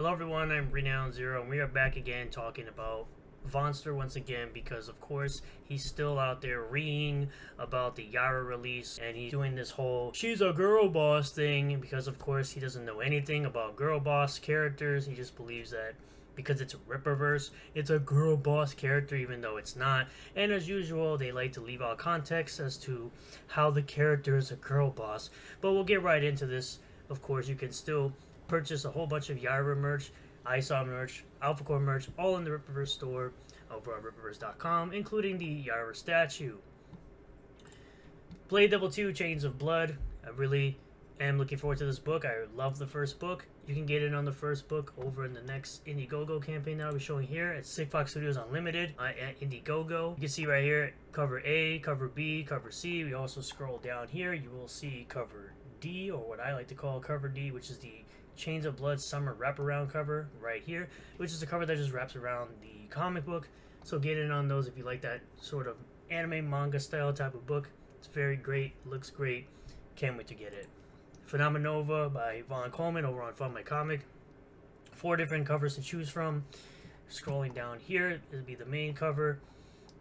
Hello everyone, I'm Renown Zero, and we are back again talking about Vonster once again because of course he's still out there reading about the Yara release and he's doing this whole she's a girl boss thing because of course he doesn't know anything about girl boss characters. He just believes that because it's a Ripperverse, it's a girl boss character even though it's not. And as usual, they like to leave out context as to how the character is a girl boss. But we'll get right into this. Of course, you can still purchase a whole bunch of Yaira merch, ISO merch, Alpha Core merch, all in the Ripperverse store over on ripperverse.com, including the Yara statue. Blade Devil 2, Chains of Blood. I really am looking forward to this book. I love the first book. You can get it on the first book over in the next Indiegogo campaign that I'll be showing here at Sick Fox Studios Unlimited at Indiegogo. You can see right here, cover A, cover B, cover C. We also scroll down here. You will see cover D, or what I like to call cover D, which is the Chains of Blood Summer Wraparound cover right here, which is a cover that just wraps around the comic book. So get in on those if you like that sort of anime manga style type of book. It's very great, looks great. Can't wait to get it. Phenomenova by Vaughn Coleman over on Fun My Comic. 4 different covers to choose from. Scrolling down here, it'll be the main cover.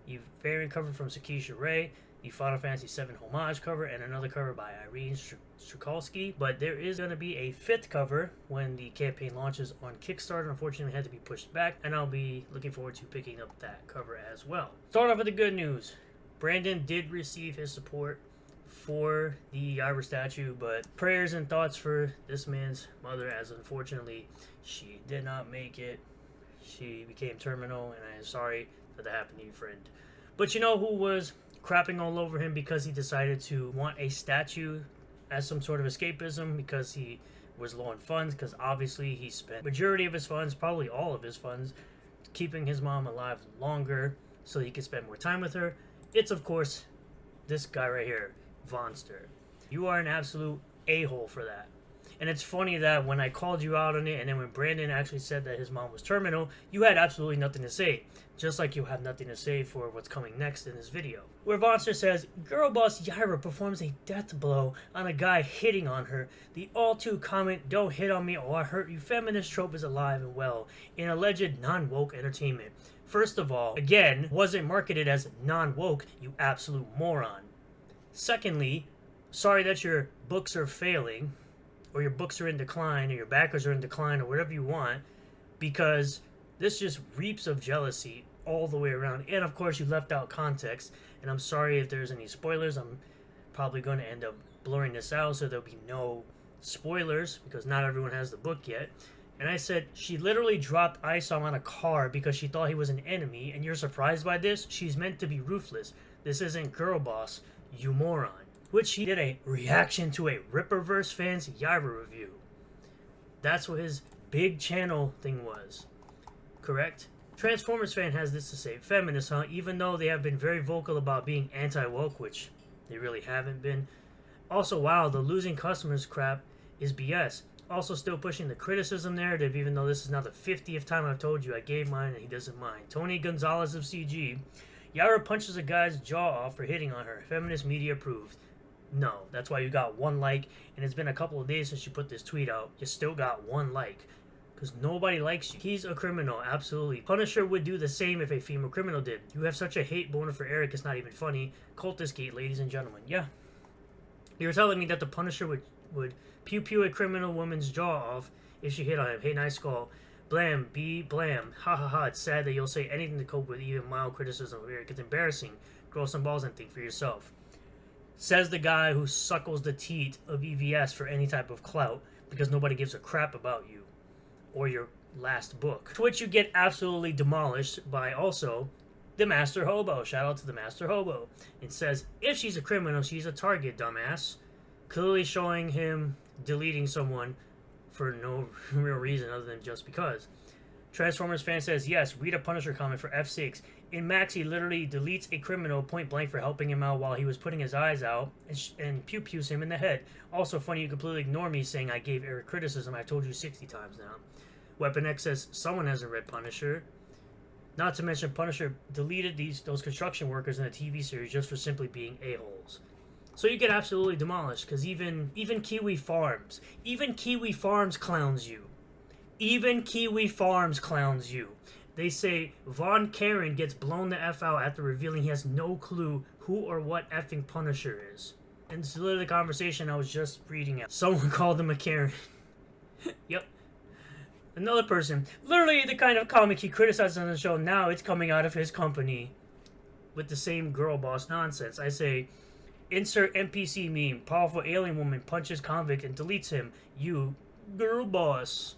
The variant cover from Sakisha Ray. The Final Fantasy VII homage cover, and another cover by Irene Strikalski. But there is going to be a 5th cover when the campaign launches on Kickstarter. Unfortunately, it had to be pushed back, and I'll be looking forward to picking up that cover as well. Start off with the good news. Brandon did receive his support for the Yaira statue, but prayers and thoughts for this man's mother, as unfortunately she did not make it. She became terminal, and I am sorry that happened to you, friend. But you know who was crapping all over him because he decided to want a statue as some sort of escapism because he was low on funds, because obviously he spent majority of his funds, probably all of his funds, keeping his mom alive longer so he could spend more time with her. It's of course this guy right here, Vonster. You are an absolute a-hole for that. And it's funny that when I called you out on it, and then when Brandon actually said that his mom was terminal, you had absolutely nothing to say. Just like you have nothing to say for what's coming next in this video. Where Vonster says, girl boss Yaira performs a death blow on a guy hitting on her. The all-too common, don't hit on me or I hurt you feminist trope is alive and well in alleged non-woke entertainment. First of all, again, wasn't marketed as non-woke, you absolute moron. Secondly, sorry that your books are failing, or your books are in decline, or your backers are in decline, or whatever you want, because this just reaps of jealousy all the way around. And of course, you left out context, and I'm sorry if there's any spoilers. I'm probably going to end up blurring this out, so there'll be no spoilers, because not everyone has the book yet. And I said, she literally dropped Isom on a car because she thought he was an enemy, and you're surprised by this? She's meant to be ruthless. This isn't Girl Boss, you moron. Which he did a reaction to a Ripperverse fans Yaira review. That's what his big channel thing was. Correct? Transformers fan has this to say. Feminists, huh? Even though they have been very vocal about being anti-woke, which they really haven't been. Also, wow, the losing customers crap is BS. Also still pushing the criticism narrative, even though this is now the 50th time I've told you I gave mine and he doesn't mind. Tony Gonzalez of CG. Yaira punches a guy's jaw off for hitting on her. Feminist media approved. No, that's why you got 1 like, and it's been a couple of days since you put this tweet out. You still got 1 like, because nobody likes you. He's a criminal, absolutely. Punisher would do the same if a female criminal did. You have such a hate boner for Eric, it's not even funny. Cultist gate, ladies and gentlemen. Yeah. You're telling me that the Punisher would pew-pew a criminal woman's jaw off if she hit on him. Hey, nice call. Blam, be blam. Ha ha ha, it's sad that you'll say anything to cope with even mild criticism of Eric. It's embarrassing. Grow some balls and think for yourself. Says the guy who suckles the teat of EVS for any type of clout because nobody gives a crap about you or your last book. To which you get absolutely demolished by also the Master Hobo. Shout out to the Master Hobo. It says, if she's a criminal, she's a target, dumbass. Clearly showing him deleting someone for no real reason other than just because. Transformers fan says, yes, read a Punisher comment for F6. In Max, he literally deletes a criminal point blank for helping him out while he was putting his eyes out and pew-pews him in the head. Also funny, you completely ignore me saying I gave Eric criticism. I told you 60 times now. Weapon X says, someone hasn't read Punisher. Not to mention Punisher deleted those construction workers in the TV series just for simply being a-holes. So you get absolutely demolished, because even Kiwi Farms clowns you. Even Kiwi Farms clowns you. They say Vaughn Karen gets blown the F out after revealing he has no clue who or what effing Punisher is. And it's literally the conversation I was just reading out. Someone called him a Karen. Yep. Another person. Literally the kind of comic he criticizes on the show, now it's coming out of his company with the same girl boss nonsense. I say, insert NPC meme. Powerful alien woman punches convict and deletes him. You, girl boss.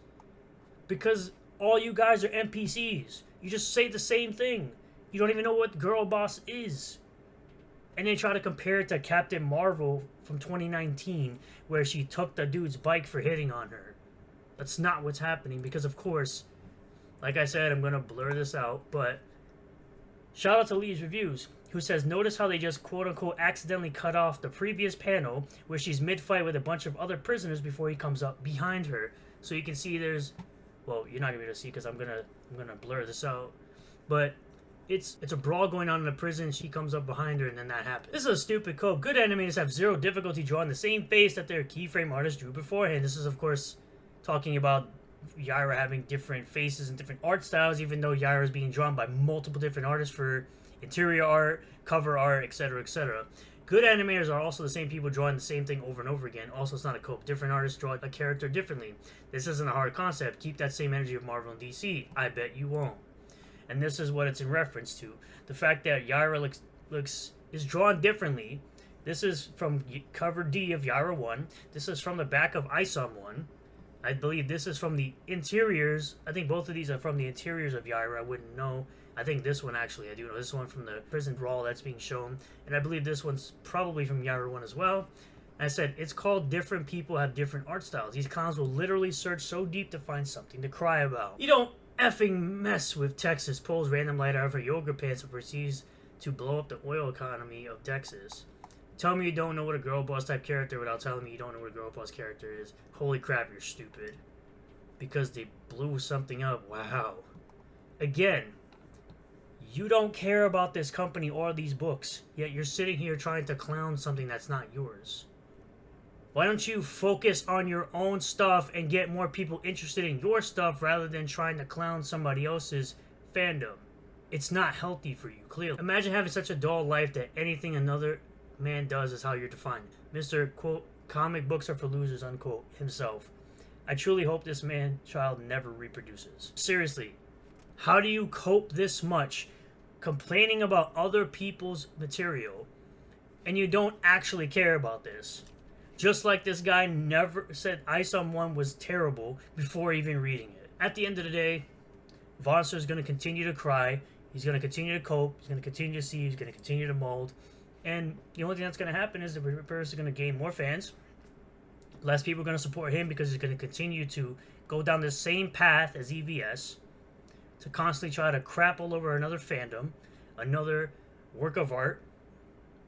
Because all you guys are NPCs. You just say the same thing. You don't even know what girl boss is. And they try to compare it to Captain Marvel from 2019, where she took the dude's bike for hitting on her. That's not what's happening, because of course, like I said, I'm going to blur this out, but shout out to Lee's Reviews, who says, notice how they just quote-unquote accidentally cut off the previous panel where she's mid-fight with a bunch of other prisoners before he comes up behind her. So you can see there's, well, you're not going to be able to see because I'm gonna blur this out, but it's a brawl going on in the prison. She comes up behind her and then that happens. This is a stupid code. Good animators have zero difficulty drawing the same face that their keyframe artist drew beforehand. This is, of course, talking about Yaira having different faces and different art styles, even though Yaira is being drawn by multiple different artists for interior art, cover art, etc., etc. Good animators are also the same people drawing the same thing over and over again. Also, it's not a cope. Different artists draw a character differently. This isn't a hard concept. Keep that same energy of Marvel and DC. I bet you won't. And this is what it's in reference to. The fact that Yaira is drawn differently. This is from cover D of Yaira 1. This is from the back of ISOM 1. I believe this is from the interiors. I think both of these are from the interiors of Yaira. I wouldn't know. I think this one actually, I do know. This one from the prison brawl that's being shown. And I believe this one's probably from Yaira 1 as well. And I said, it's called Different People Have Different Art Styles. These clowns will literally search so deep to find something to cry about. You don't effing mess with Texas. Pulls random light out of her yoga pants and proceeds to blow up the oil economy of Texas. Tell me you don't know what a girl boss type character without telling me you don't know what a girl boss character is. Holy crap, you're stupid. Because they blew something up. Wow. Again, you don't care about this company or these books, yet you're sitting here trying to clown something that's not yours. Why don't you focus on your own stuff and get more people interested in your stuff rather than trying to clown somebody else's fandom? It's not healthy for you, clearly. Imagine having such a dull life that anything another man does is how you're defined. Mr. quote, comic books are for losers, unquote, himself. I truly hope this man-child never reproduces. Seriously, how do you cope this much complaining about other people's material and you don't actually care about this? Just like this guy never said ISOM 1 was terrible before even reading it. At the end of the day, Vonster is going to continue to cry. He's going to continue to cope. He's going to continue to see. He's going to continue to mold. And the only thing that's going to happen is the person is going to gain more fans. Less people are going to support him because he's going to continue to go down the same path as EVS. To constantly try to crap all over another fandom. Another work of art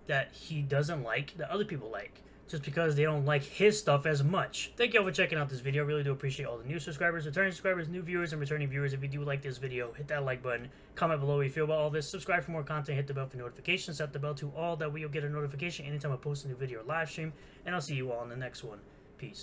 that he doesn't like, that other people like. Just because they don't like his stuff as much. Thank you all for checking out this video. I really do appreciate all the new subscribers, returning subscribers, new viewers, and returning viewers. If you do like this video, hit that like button. Comment below what you feel about all this. Subscribe for more content. Hit the bell for notifications. Set the bell to all. That way you'll get a notification anytime I post a new video or live stream. And I'll see you all in the next one. Peace.